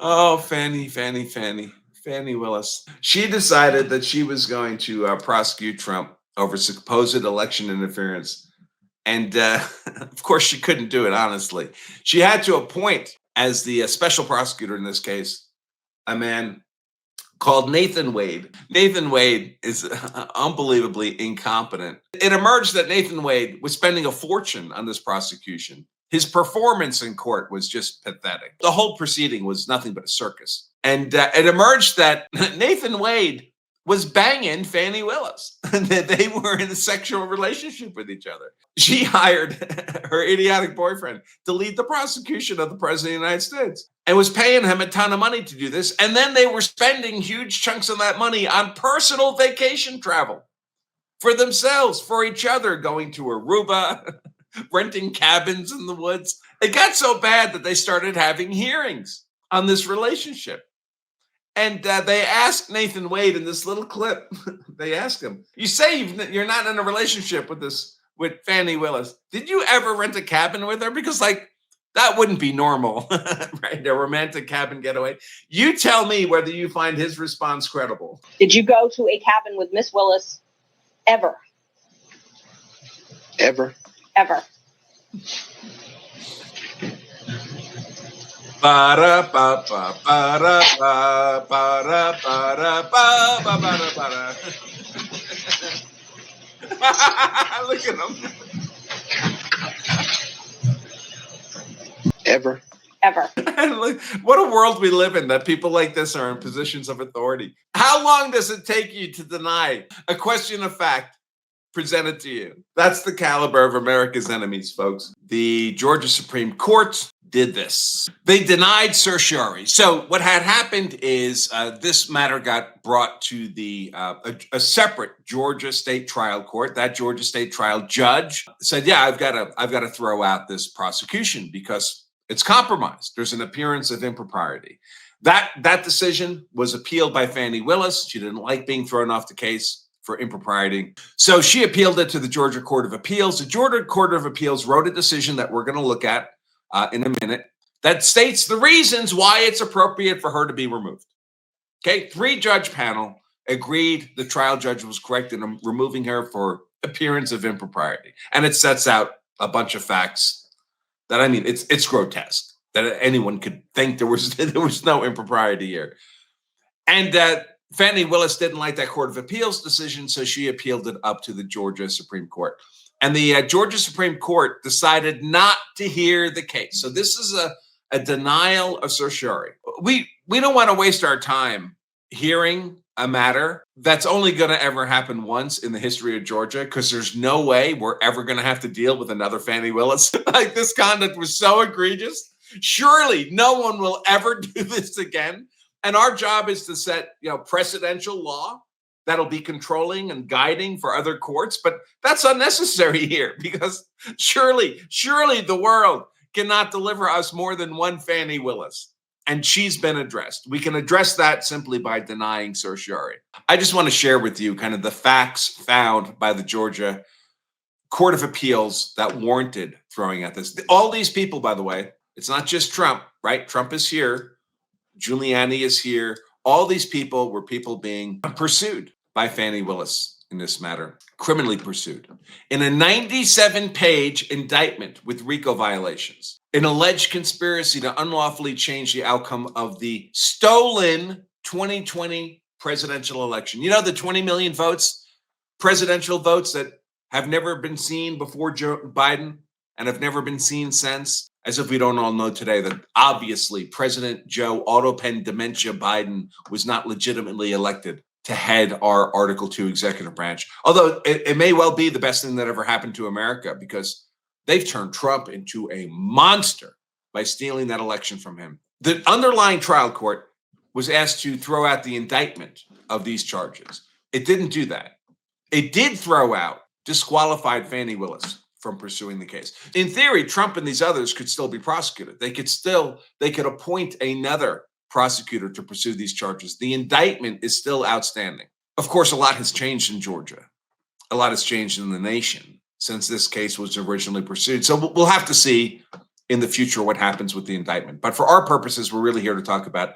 Oh, Fani Willis. She decided that she was going to prosecute Trump over supposed election interference. And of course, she couldn't do it, honestly. She had to appoint, as the special prosecutor in this case, a man called Nathan Wade. Nathan Wade is unbelievably incompetent. It emerged that Nathan Wade was spending a fortune on this prosecution. His performance in court was just pathetic. The whole proceeding was nothing but a circus. And it emerged that Nathan Wade was banging Fani Willis, and that they were in a sexual relationship with each other. She hired her idiotic boyfriend to lead the prosecution of the president of the United States and was paying him a ton of money to do this. And then they were spending huge chunks of that money on personal vacation travel for themselves, for each other, going to Aruba, renting cabins in the woods. It got so bad that they started having hearings on this relationship. And they asked Nathan Wade in this little clip, they asked him, you say you're not in a relationship with Fani Willis. Did you ever rent a cabin with her? Because that wouldn't be normal, right? A romantic cabin getaway. You tell me whether you find his response credible. Did you go to a cabin with Miss Willis ever? Ever. Look at him. Ever. Look, what a world we live in, that people like this are in positions of authority. How long does it take you to deny a question of fact presented to you? That's the caliber of America's enemies, folks. The Georgia Supreme Court did this. They denied certiorari. So what had happened is this matter got brought to a separate Georgia state trial court. That Georgia state trial judge said, "Yeah, I've got to throw out this prosecution because it's compromised. There's an appearance of impropriety." That decision was appealed by Fani Willis. She didn't like being thrown off the case for impropriety. So she appealed it to the Georgia Court of Appeals. The Georgia Court of Appeals wrote a decision that we're going to look at in a minute that states the reasons why it's appropriate for her to be removed. Okay, 3-judge panel agreed the trial judge was correct in removing her for appearance of impropriety. And it sets out a bunch of facts that, I mean, it's grotesque that anyone could think there was no impropriety here. And Fani Willis didn't like that Court of Appeals decision, so she appealed it up to the Georgia Supreme Court. And the Georgia Supreme Court decided not to hear the case. So this is a denial of certiorari. We don't want to waste our time hearing a matter that's only going to ever happen once in the history of Georgia, because there's no way we're ever going to have to deal with another Fani Willis. Like, this conduct was so egregious. Surely no one will ever do this again. And our job is to set, precedential law that'll be controlling and guiding for other courts. But that's unnecessary here, because surely the world cannot deliver us more than one Fani Willis. And she's been addressed. We can address that simply by denying certiorari. I just want to share with you kind of the facts found by the Georgia Court of Appeals that warranted throwing out this. All these people, by the way, it's not just Trump, right? Trump is here. Giuliani is here. All these people were people being pursued by Fani Willis in this matter, criminally pursued, in a 97-page indictment with RICO violations, an alleged conspiracy to unlawfully change the outcome of the stolen 2020 presidential election. You know, the 20 million votes, presidential votes that have never been seen before Joe Biden and have never been seen since. As if we don't all know today that obviously President Joe Autopen Dementia Biden was not legitimately elected to head our Article 2 executive branch. Although it may well be the best thing that ever happened to America, because they've turned Trump into a monster by stealing that election from him. The underlying trial court was asked to throw out the indictment of these charges. It didn't do that. It did throw out disqualified Fani Willis from pursuing the case. In theory, Trump and these others could still be prosecuted. They could appoint another prosecutor to pursue these charges. The indictment is still outstanding. Of course, a lot has changed in Georgia. A lot has changed in the nation since this case was originally pursued. So we'll have to see in the future what happens with the indictment. But for our purposes, we're really here to talk about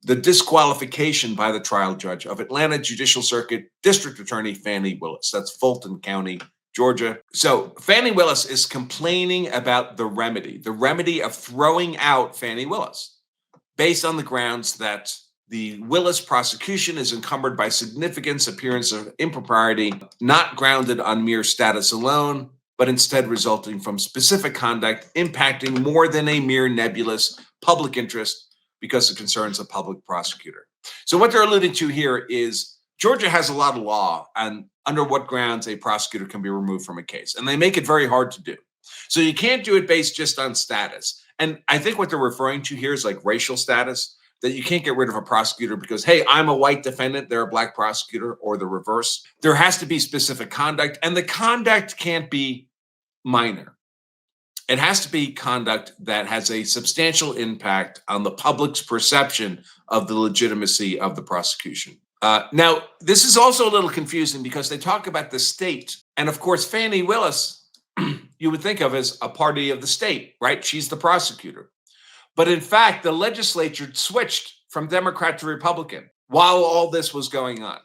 the disqualification by the trial judge of Atlanta Judicial Circuit District Attorney Fani Willis. That's Fulton County, Georgia. So Fani Willis is complaining about the remedy of throwing out Fani Willis based on the grounds that the Willis prosecution is encumbered by significant appearance of impropriety, not grounded on mere status alone, but instead resulting from specific conduct impacting more than a mere nebulous public interest because of concerns of public prosecutor. So what they're alluding to here is Georgia has a lot of law and under what grounds a prosecutor can be removed from a case. And they make it very hard to do. So you can't do it based just on status. And I think what they're referring to here is like racial status, that you can't get rid of a prosecutor because, hey, I'm a white defendant, they're a black prosecutor, or the reverse. There has to be specific conduct, and the conduct can't be minor. It has to be conduct that has a substantial impact on the public's perception of the legitimacy of the prosecution. Now, this is also a little confusing because they talk about the state. And of course, Fani Willis, you would think of as a party of the state, right? She's the prosecutor. But in fact, the legislature switched from Democrat to Republican while all this was going on.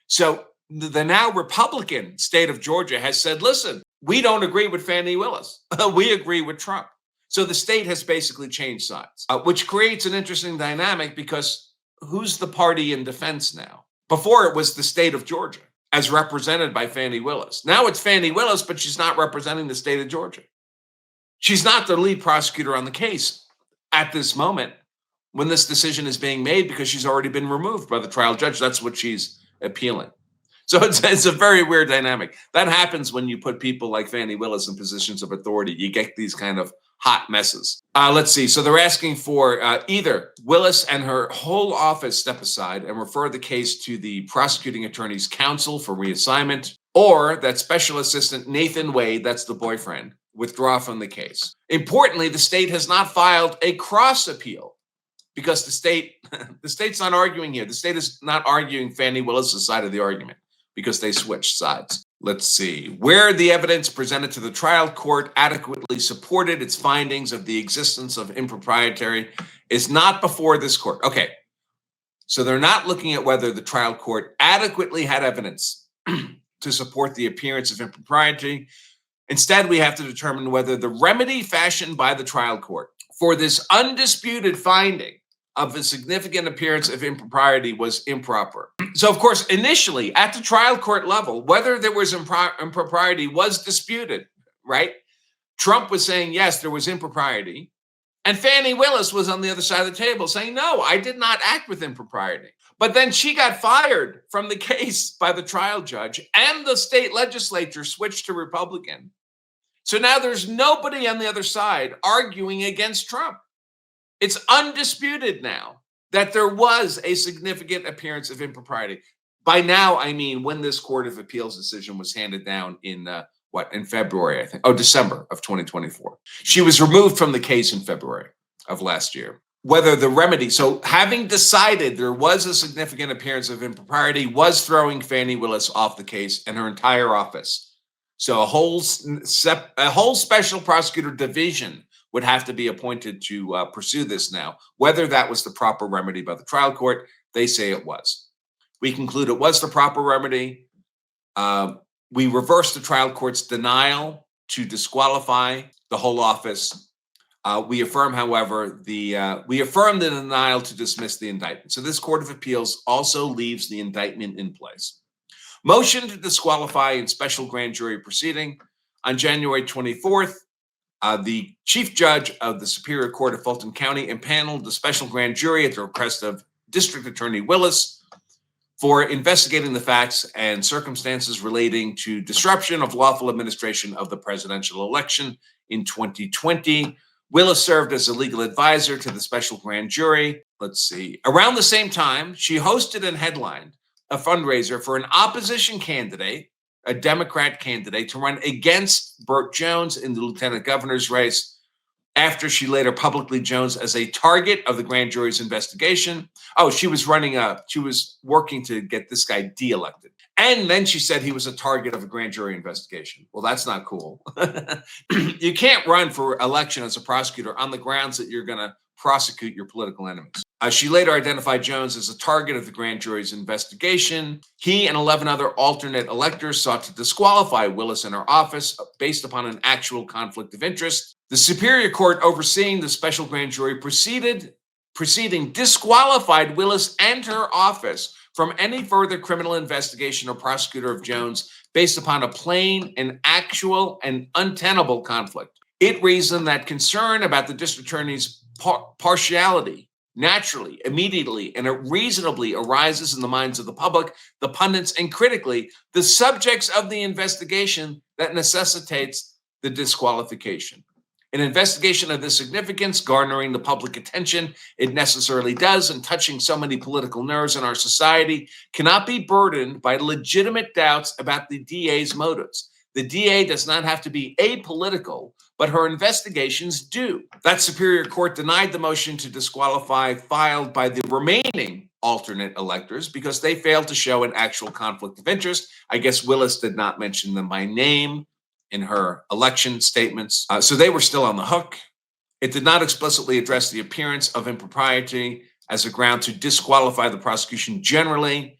So the now Republican state of Georgia has said, listen, we don't agree with Fani Willis. We agree with Trump. So the state has basically changed sides, which creates an interesting dynamic because who's the party in defense now? Before it was the state of Georgia as represented by Fani Willis. Now it's Fani Willis, but she's not representing the state of Georgia. She's not the lead prosecutor on the case at this moment when this decision is being made because she's already been removed by the trial judge. That's what she's appealing. So it's a very weird dynamic. That happens when you put people like Fani Willis in positions of authority. You get these kind of hot messes. Let's see. So they're asking for either Willis and her whole office step aside and refer the case to the prosecuting attorney's counsel for reassignment, or that special assistant Nathan Wade, that's the boyfriend, withdraw from the case. Importantly, the state has not filed a cross appeal because the state's not arguing here. The state is not arguing Fani Willis' side of the argument because they switched sides. Let's see. Where the evidence presented to the trial court adequately supported its findings of the existence of impropriety is not before this court. Okay. So they're not looking at whether the trial court adequately had evidence to support the appearance of impropriety. Instead, we have to determine whether the remedy fashioned by the trial court for this undisputed finding of a significant appearance of impropriety was improper. So, of course, initially at the trial court level, whether there was impropriety was disputed, right? Trump was saying, yes, there was impropriety. And Fani Willis was on the other side of the table saying, no, I did not act with impropriety. But then she got fired from the case by the trial judge and the state legislature switched to Republican. So now there's nobody on the other side arguing against Trump. It's undisputed now that there was a significant appearance of impropriety. By now, I mean when this Court of Appeals decision was handed down in February, I think. Oh, December of 2024. She was removed from the case in February of last year. Whether the remedy, so having decided there was a significant appearance of impropriety, was throwing Fani Willis off the case and her entire office. So a whole special prosecutor division would have to be appointed to pursue this now. Whether that was the proper remedy by the trial court, they say it was. We conclude it was the proper remedy. We reversed the trial court's denial to disqualify the whole office. We affirm, however, the denial to dismiss the indictment. So this Court of Appeals also leaves the indictment in place. Motion to disqualify in special grand jury proceeding on January 24th. The chief judge of the Superior Court of Fulton County impaneled the special grand jury at the request of District Attorney Willis for investigating the facts and circumstances relating to disruption of lawful administration of the presidential election in 2020. Willis served as a legal advisor to the special grand jury. Let's see. Around the same time, she hosted and headlined a fundraiser for an opposition candidate, a Democrat candidate, to run against Burt Jones in the lieutenant governor's race. after she later publicly Jones as a target of the grand jury's investigation. Oh, she was working to get this guy de-elected. And then she said he was a target of a grand jury investigation. Well, that's not cool. You can't run for election as a prosecutor on the grounds that you're going to prosecute your political enemies. She later identified Jones as a target of the grand jury's investigation. He and 11 other alternate electors sought to disqualify Willis and her office based upon an actual conflict of interest. The Superior Court overseeing the special grand jury proceeding disqualified Willis and her office from any further criminal investigation or prosecutor of Jones based upon a plain and actual and untenable conflict. It reasoned that concern about the district attorney's partiality naturally, immediately, and it reasonably arises in the minds of the public, the pundits, and critically, the subjects of the investigation that necessitates the disqualification. An investigation of this significance, garnering the public attention it necessarily does and touching so many political nerves in our society, cannot be burdened by legitimate doubts about the DA's motives. The DA does not have to be apolitical, but her investigations do. That Superior Court denied the motion to disqualify filed by the remaining alternate electors because they failed to show an actual conflict of interest. I guess Willis did not mention them by name in her election statements. So they were still on the hook. It did not explicitly address the appearance of impropriety as a ground to disqualify the prosecution generally.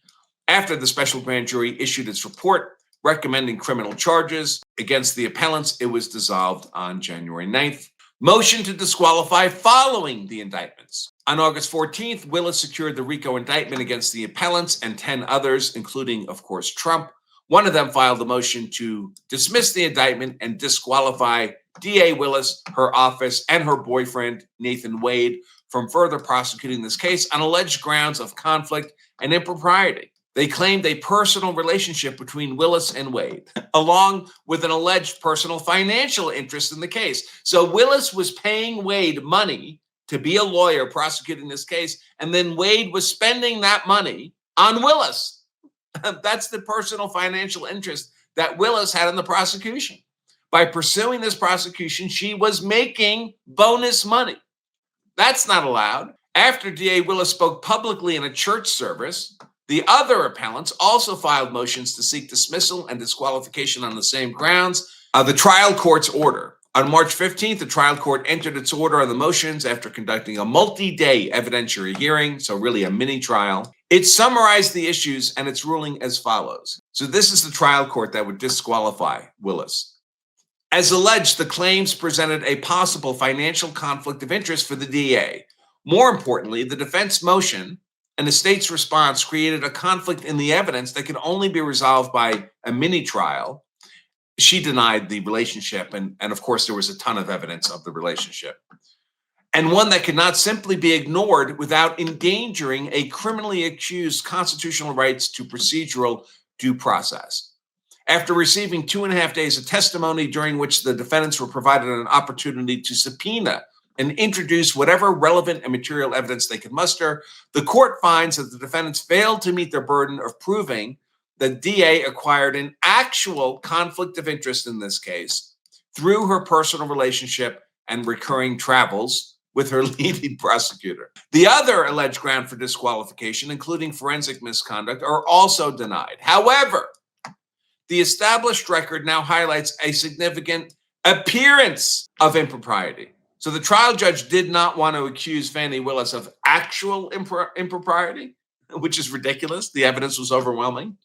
After the special grand jury issued its report recommending criminal charges against the appellants, it was dissolved on January 9th. Motion to disqualify following the indictments. On August 14th, Willis secured the RICO indictment against the appellants and 10 others, including, of course, Trump. One of them filed the motion to dismiss the indictment and disqualify DA Willis, her office, and her boyfriend, Nathan Wade, from further prosecuting this case on alleged grounds of conflict and impropriety. They claimed a personal relationship between Willis and Wade, along with an alleged personal financial interest in the case. So Willis was paying Wade money to be a lawyer prosecuting this case, and then Wade was spending that money on Willis. That's the personal financial interest that Willis had in the prosecution. By pursuing this prosecution, she was making bonus money. That's not allowed. After DA Willis spoke publicly in a church service, the other appellants also filed motions to seek dismissal and disqualification on the same grounds. The trial court's order. On March 15th, the trial court entered its order on the motions after conducting a multi-day evidentiary hearing, so really a mini trial. It summarized the issues and its ruling as follows. So this is the trial court that would disqualify Willis. As alleged, the claims presented a possible financial conflict of interest for the DA. More importantly, the defense motion and the state's response created a conflict in the evidence that could only be resolved by a mini trial. She denied the relationship, and of course, there was a ton of evidence of the relationship. And one that could not simply be ignored without endangering a criminally accused constitutional rights to procedural due process. After receiving 2.5 days of testimony during which the defendants were provided an opportunity to subpoena and introduce whatever relevant and material evidence they could muster, the court finds that the defendants failed to meet their burden of proving that DA acquired an actual conflict of interest in this case through her personal relationship and recurring travels with her leading prosecutor. The other alleged ground for disqualification, including forensic misconduct, are also denied. However, the established record now highlights a significant appearance of impropriety. So the trial judge did not want to accuse Fani Willis of actual impropriety, which is ridiculous. The evidence was overwhelming.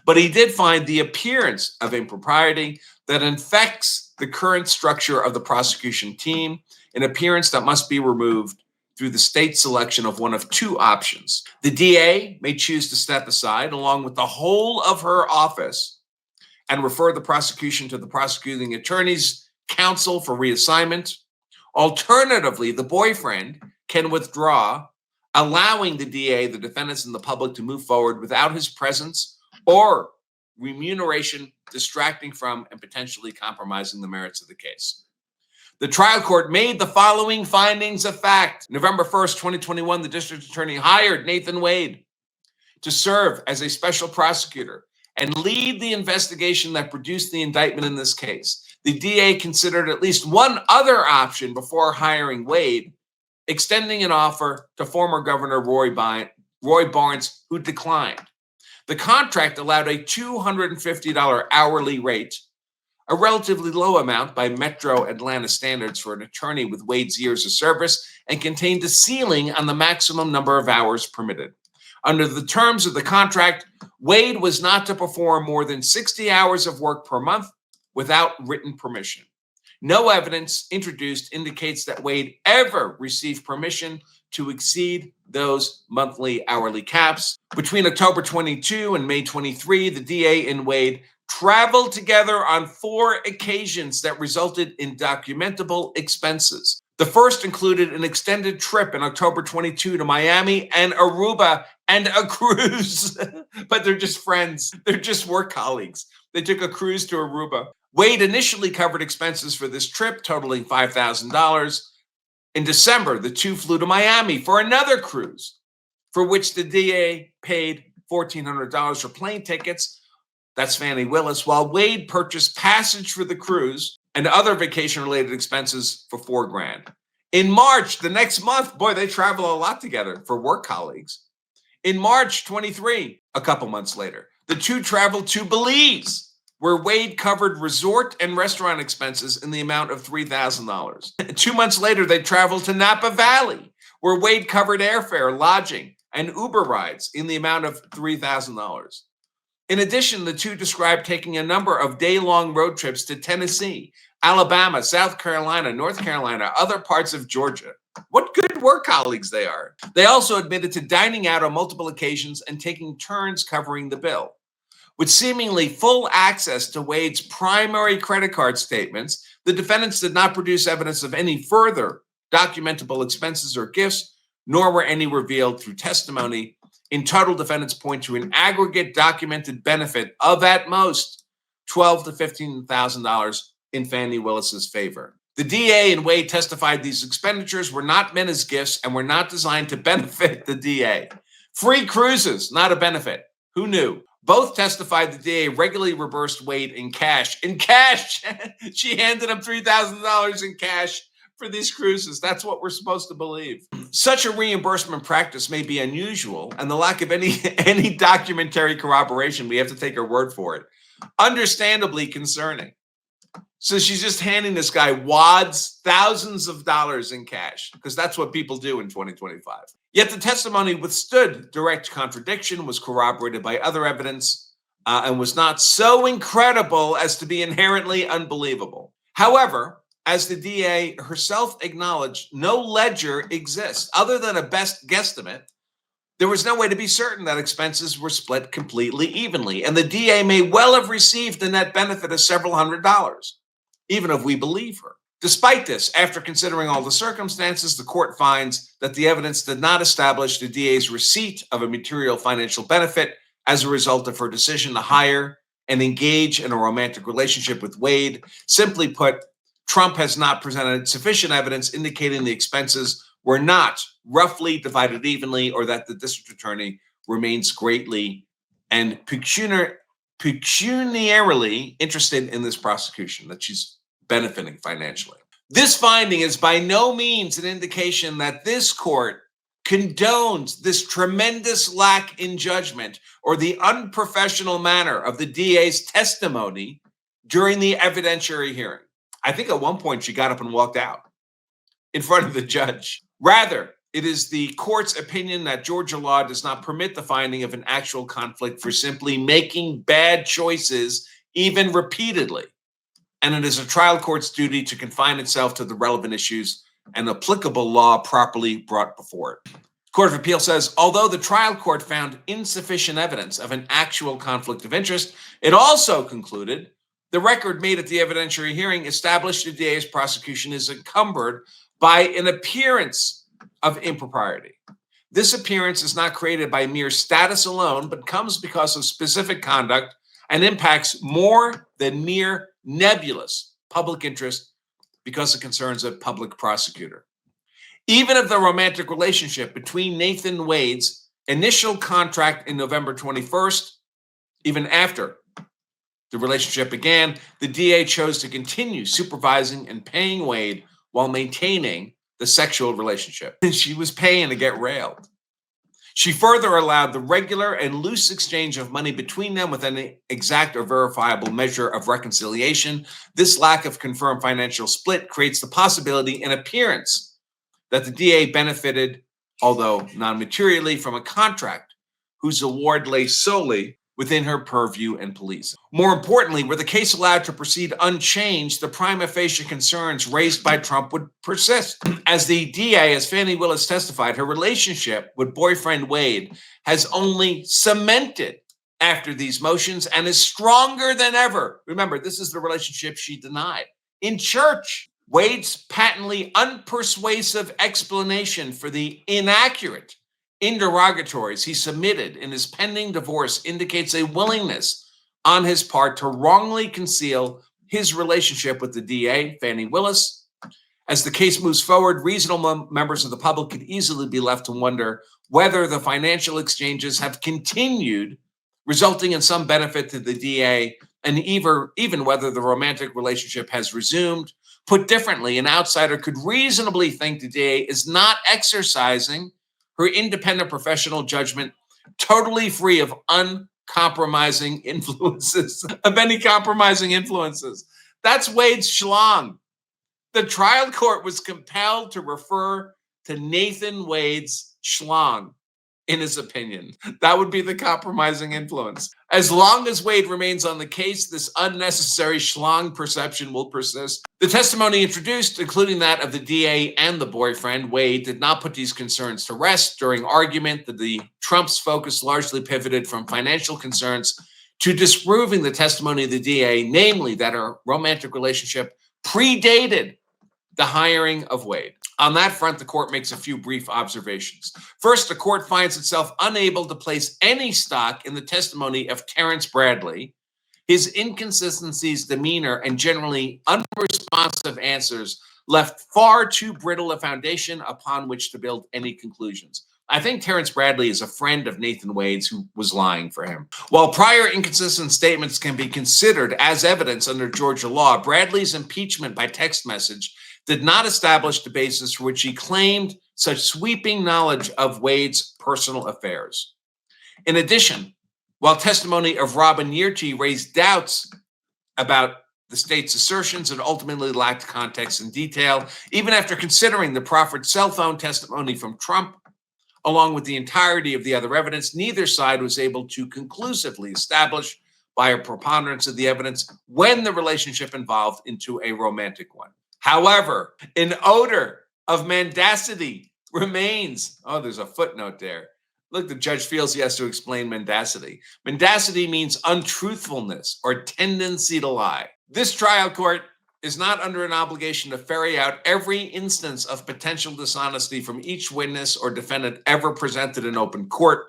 But he did find the appearance of impropriety that infects the current structure of the prosecution team, an appearance that must be removed through the state's selection of one of two options. The DA may choose to step aside along with the whole of her office and refer the prosecution to the prosecuting attorney's counsel for reassignment. Alternatively, the boyfriend can withdraw, allowing the DA, the defendants, and the public to move forward without his presence or remuneration distracting from and potentially compromising the merits of the case. The trial court made the following findings of fact. November 1st, 2021, the district attorney hired Nathan Wade to serve as a special prosecutor and lead the investigation that produced the indictment in this case. the DA considered at least one other option before hiring Wade, extending an offer to former Governor Roy Barnes, who declined. The contract allowed a $250 hourly rate, a relatively low amount by Metro Atlanta standards for an attorney with Wade's years of service, and contained a ceiling on the maximum number of hours permitted. Under the terms of the contract, Wade was not to perform more than 60 hours of work per month without written permission. No evidence introduced indicates that Wade ever received permission to exceed those monthly hourly caps. Between October 22 and May 23, the DA and Wade traveled together on 4 occasions that resulted in documentable expenses. The first included an extended trip in October 22 to Miami and Aruba and a cruise. But they're just friends. They're just work colleagues. They took a cruise to Aruba. Wade initially covered expenses for this trip, totaling $5,000. In December, the two flew to Miami for another cruise, for which the DA paid $1,400 for plane tickets. That's Fani Willis, while Wade purchased passage for the cruise and other vacation-related expenses for $4,000. In March, the next month, boy, they travel a lot together for work colleagues. In March 23, a couple months later, the two traveled to Belize, where Wade covered resort and restaurant expenses in the amount of $3,000. 2 months later, they traveled to Napa Valley, where Wade covered airfare, lodging, and Uber rides in the amount of $3,000. In addition, the two described taking a number of day-long road trips to Tennessee, Alabama, South Carolina, North Carolina, other parts of Georgia. What good work colleagues they are. They also admitted to dining out on multiple occasions and taking turns covering the bill. With seemingly full access to Wade's primary credit card statements, the defendants did not produce evidence of any further documentable expenses or gifts, nor were any revealed through testimony. In total, defendants point to an aggregate documented benefit of at most $12,000 to $15,000 in Fani Willis's favor. The DA and Wade testified these expenditures were not meant as gifts and were not designed to benefit the DA. Free cruises, not a benefit. Who knew? Both testified the DA regularly reimbursed Wade in cash. In cash! She handed him $3,000 in cash for these cruises. That's what we're supposed to believe. Such a reimbursement practice may be unusual, and the lack of any documentary corroboration, we have to take her word for it, understandably concerning. So she's just handing this guy wads, thousands of dollars in cash, because that's what people do in 2025. Yet the testimony withstood direct contradiction, was corroborated by other evidence, and was not so incredible as to be inherently unbelievable. However, as the DA herself acknowledged, no ledger exists. Other than a best guesstimate, there was no way to be certain that expenses were split completely evenly, and the DA may well have received the net benefit of several $100s, even if we believe her. Despite this, after considering all the circumstances, the court finds that the evidence did not establish the DA's receipt of a material financial benefit as a result of her decision to hire and engage in a romantic relationship with Wade. Simply put, Trump has not presented sufficient evidence indicating the expenses were not roughly divided evenly, or that the district attorney remains greatly and pecuniarily interested in this prosecution, that she's benefiting financially. This finding is by no means an indication that this court condones this tremendous lack in judgment or the unprofessional manner of the DA's testimony during the evidentiary hearing. I think at one point she got up and walked out in front of the judge. Rather, it is the court's opinion that Georgia law does not permit the finding of an actual conflict for simply making bad choices, even repeatedly. And it is a trial court's duty to confine itself to the relevant issues and applicable law properly brought before it. The Court of Appeal says, although the trial court found insufficient evidence of an actual conflict of interest, it also concluded the record made at the evidentiary hearing established the DA's prosecution is encumbered by an appearance of impropriety. This appearance is not created by mere status alone, but comes because of specific conduct and impacts more than mere nebulous public interest because it concerns a public prosecutor. Even if the romantic relationship between Nathan Wade's initial contract in November 21st, even after the relationship began, the DA chose to continue supervising and paying Wade while maintaining the sexual relationship. She was paying to get railed. She further allowed the regular and loose exchange of money between them with any exact or verifiable measure of reconciliation. This lack of confirmed financial split creates the possibility and appearance that the DA benefited, although non-materially, from a contract whose award lay solely within her purview and police. More importantly, were the case allowed to proceed unchanged, the prima facie concerns raised by Trump would persist. As the DA, as Fani Willis testified, her relationship with boyfriend Wade has only cemented after these motions and is stronger than ever. Remember, this is the relationship she denied. In church, Wade's patently unpersuasive explanation for the inaccurate interrogatories he submitted in his pending divorce indicates a willingness on his part to wrongly conceal his relationship with the DA, Fani Willis. As the case moves forward, reasonable members of the public could easily be left to wonder whether the financial exchanges have continued, resulting in some benefit to the DA, and even whether the romantic relationship has resumed. Put differently, an outsider could reasonably think the DA is not exercising her independent professional judgment, totally free of uncompromising influences, of any compromising influences. That's Wade's schlong. The trial court was compelled to refer to Nathan Wade's schlong in his opinion. That would be the compromising influence. As long as Wade remains on the case, this unnecessary schlong perception will persist. The testimony introduced, including that of the DA and the boyfriend, Wade, did not put these concerns to rest. During argument, the Trump's focus largely pivoted from financial concerns to disproving the testimony of the DA, namely that her romantic relationship predated the hiring of Wade. On that front, the court makes a few brief observations. First, the court finds itself unable to place any stock in the testimony of Terrence Bradley. His inconsistencies, demeanor, and generally unresponsive answers left far too brittle a foundation upon which to build any conclusions. I think Terrence Bradley is a friend of Nathan Wade's who was lying for him. While prior inconsistent statements can be considered as evidence under Georgia law, Bradley's impeachment by text message did not establish the basis for which he claimed such sweeping knowledge of Wade's personal affairs. In addition, while testimony of Robin Yearty raised doubts about the state's assertions and ultimately lacked context and detail, even after considering the proffered cell phone testimony from Trump, along with the entirety of the other evidence, neither side was able to conclusively establish by a preponderance of the evidence when the relationship evolved into a romantic one. However, an odor of mendacity remains. Oh, there's a footnote there. Look, the judge feels he has to explain mendacity. Mendacity means untruthfulness or tendency to lie. This trial court is not under an obligation to ferry out every instance of potential dishonesty from each witness or defendant ever presented in open court.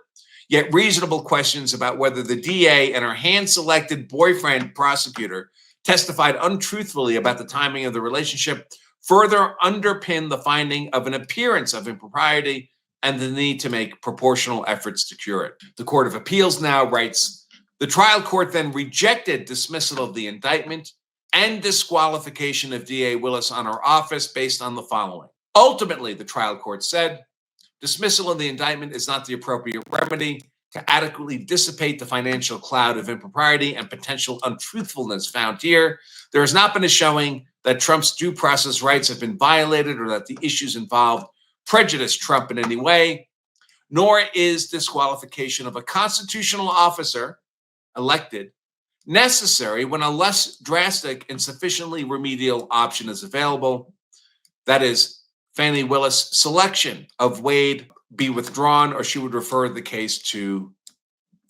Yet reasonable questions about whether the DA and her hand-selected boyfriend prosecutor testified untruthfully about the timing of the relationship further underpin the finding of an appearance of impropriety and the need to make proportional efforts to cure it. The Court of Appeals now writes, the trial court then rejected dismissal of the indictment and disqualification of DA Willis on her office based on the following. Ultimately, the trial court said, dismissal of the indictment is not the appropriate remedy to adequately dissipate the financial cloud of impropriety and potential untruthfulness found here. There has not been a showing that Trump's due process rights have been violated or that the issues involved prejudice Trump in any way, nor is disqualification of a constitutional officer elected necessary when a less drastic and sufficiently remedial option is available. That is, Fani Willis' selection of Wade be withdrawn, or she would refer the case to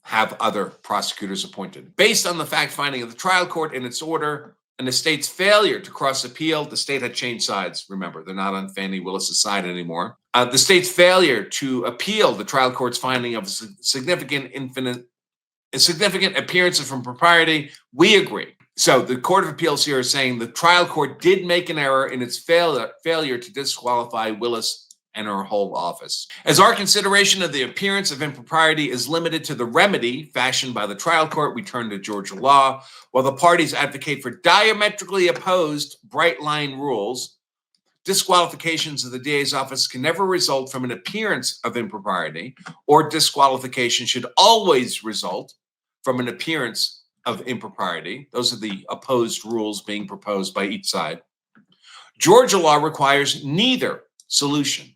have other prosecutors appointed. Based on the fact finding of the trial court in its order and the state's failure to cross appeal, the state had changed sides. Remember, they're not on Fani Willis' side anymore. The state's failure to appeal the trial court's finding of a significant appearance of impropriety, we agree. So the Court of Appeals here is saying the trial court did make an error in its failure to disqualify Willis and her whole office. As our consideration of the appearance of impropriety is limited to the remedy fashioned by the trial court, we turn to Georgia law, while the parties advocate for diametrically opposed bright-line rules. Disqualifications of the DA's office can never result from an appearance of impropriety, or disqualification should always result from an appearance of impropriety. Those are the opposed rules being proposed by each side. Georgia law requires neither solution.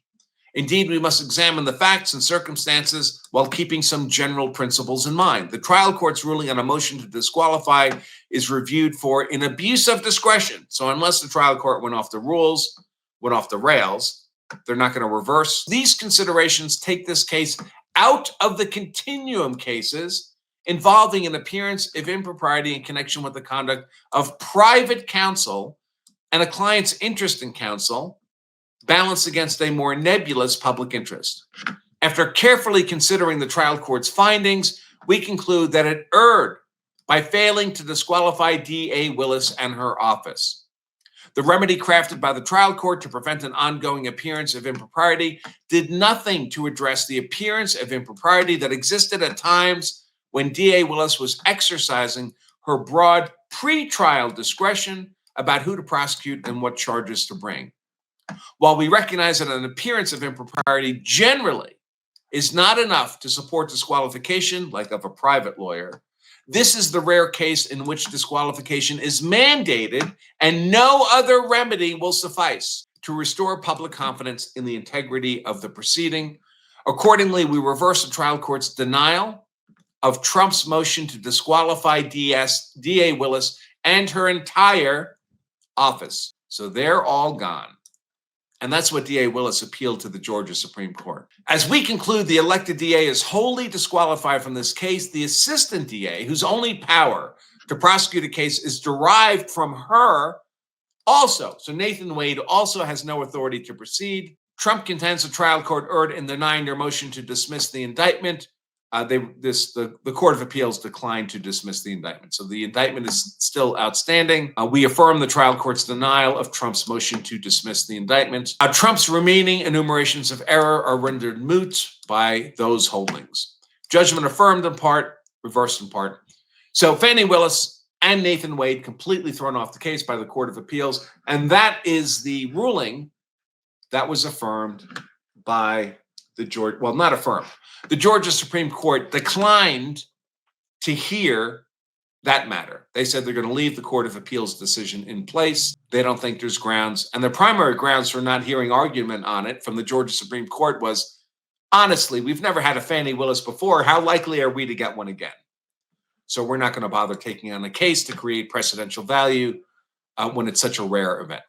Indeed, we must examine the facts and circumstances while keeping some general principles in mind. The trial court's ruling on a motion to disqualify is reviewed for an abuse of discretion. So unless the trial court went off the rails, they're not going to reverse. These considerations take this case out of the continuum cases involving an appearance of impropriety in connection with the conduct of private counsel and a client's interest in counsel, balanced against a more nebulous public interest. After carefully considering the trial court's findings, we conclude that it erred by failing to disqualify D.A. Willis and her office. The remedy crafted by the trial court to prevent an ongoing appearance of impropriety did nothing to address the appearance of impropriety that existed at times when D.A. Willis was exercising her broad pre-trial discretion about who to prosecute and what charges to bring. While we recognize that an appearance of impropriety generally is not enough to support disqualification, like of a private lawyer, this is the rare case in which disqualification is mandated and no other remedy will suffice to restore public confidence in the integrity of the proceeding. Accordingly, we reverse the trial court's denial of Trump's motion to disqualify D.A. Willis and her entire office. So they're all gone. And that's what D.A. Willis appealed to the Georgia Supreme Court. As we conclude the elected DA is wholly disqualified from this case, the assistant DA, whose only power to prosecute a case is derived from her, also. So Nathan Wade also has no authority to proceed. Trump contends the trial court erred in denying their motion to dismiss the indictment. The Court of Appeals declined to dismiss the indictment. So the indictment is still outstanding. We affirm the trial court's denial of Trump's motion to dismiss the indictment. Trump's remaining enumerations of error are rendered moot by those holdings. Judgment affirmed in part, reversed in part. So Fani Willis and Nathan Wade completely thrown off the case by the Court of Appeals. And that is the ruling that was affirmed by the Georgia, well, not affirmed. The Georgia Supreme Court declined to hear that matter. They said they're going to leave the Court of Appeals decision in place. They don't think there's grounds. And the primary grounds for not hearing argument on it from the Georgia Supreme Court was, honestly, we've never had a Fani Willis before. How likely are we to get one again? So we're not going to bother taking on a case to create precedential value when it's such a rare event.